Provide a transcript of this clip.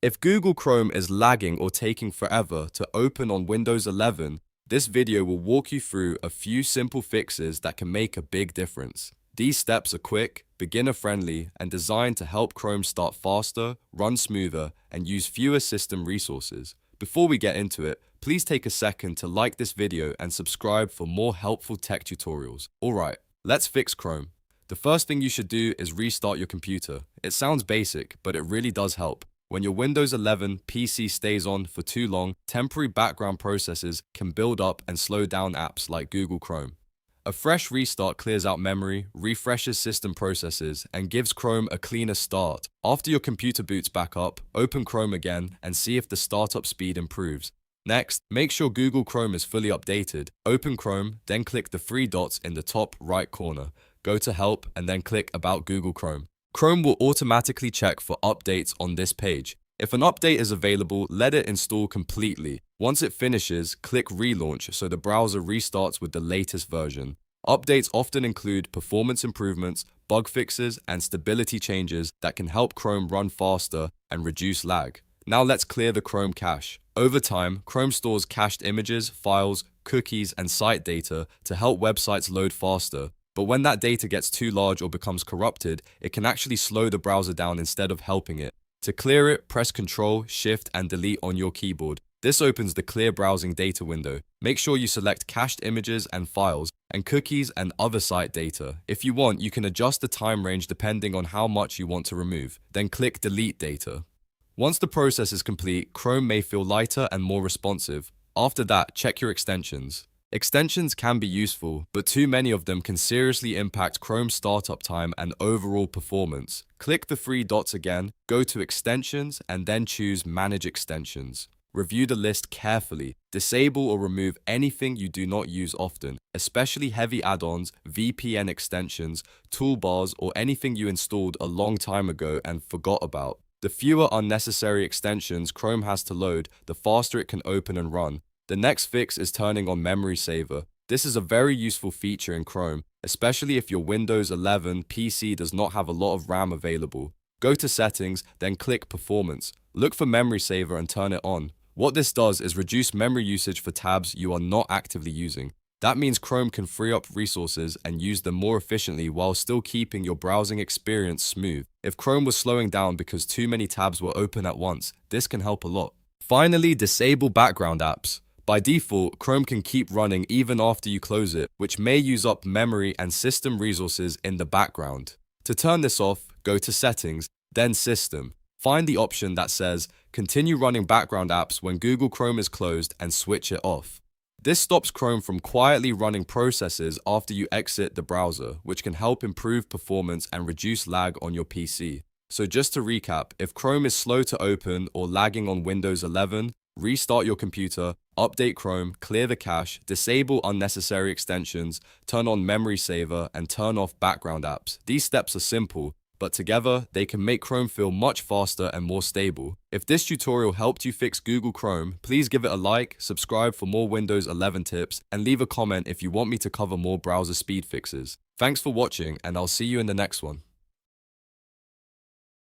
If Google Chrome is lagging or taking forever to open on Windows 11, this video will walk you through a few simple fixes that can make a big difference. These steps are quick, beginner-friendly, and designed to help Chrome start faster, run smoother, and use fewer system resources. Before we get into it, please take a second to like this video and subscribe for more helpful tech tutorials. Alright, let's fix Chrome. The first thing you should do is restart your computer. It sounds basic, but it really does help. When your Windows 11 PC stays on for too long, temporary background processes can build up and slow down apps like Google Chrome. A fresh restart clears out memory, refreshes system processes, and gives Chrome a cleaner start. After your computer boots back up, open Chrome again and see if the startup speed improves. Next, make sure Google Chrome is fully updated. Open Chrome, then click the three dots in the top right corner. Go to Help and then click About Google Chrome. Chrome will automatically check for updates on this page. If an update is available, let it install completely. Once it finishes, click Relaunch so the browser restarts with the latest version. Updates often include performance improvements, bug fixes, and stability changes that can help Chrome run faster and reduce lag. Now let's clear the Chrome cache. Over time, Chrome stores cached images, files, cookies, and site data to help websites load faster. But when that data gets too large or becomes corrupted, it can actually slow the browser down instead of helping it. To clear it, press Ctrl, Shift, and Delete on your keyboard. This opens the Clear Browsing Data window. Make sure you select cached images and files, and cookies and other site data. If you want, you can adjust the time range depending on how much you want to remove. Then click Delete Data. Once the process is complete, Chrome may feel lighter and more responsive. After that, check your extensions. Extensions can be useful, but too many of them can seriously impact Chrome's startup time and overall performance. Click the three dots again, go to Extensions, and then choose Manage Extensions. Review the list carefully. Disable or remove anything you do not use often, especially heavy add-ons, VPN extensions, toolbars, or anything you installed a long time ago and forgot about. The fewer unnecessary extensions Chrome has to load, the faster it can open and run. The next fix is turning on Memory Saver. This is a very useful feature in Chrome, especially if your Windows 11 PC does not have a lot of RAM available. Go to Settings, then click Performance. Look for Memory Saver and turn it on. What this does is reduce memory usage for tabs you are not actively using. That means Chrome can free up resources and use them more efficiently while still keeping your browsing experience smooth. If Chrome was slowing down because too many tabs were open at once, this can help a lot. Finally, disable background apps. By default, Chrome can keep running even after you close it, which may use up memory and system resources in the background. To turn this off, go to Settings, then System. Find the option that says Continue running background apps when Google Chrome is closed and switch it off. This stops Chrome from quietly running processes after you exit the browser, which can help improve performance and reduce lag on your PC. So just to recap, if Chrome is slow to open or lagging on Windows 11, restart your computer, update Chrome, clear the cache, disable unnecessary extensions, turn on Memory Saver, and turn off background apps. These steps are simple, but together they can make Chrome feel much faster and more stable. If this tutorial helped you fix Google Chrome, please give it a like, subscribe for more Windows 11 tips, and leave a comment if you want me to cover more browser speed fixes. Thanks for watching, and I'll see you in the next one.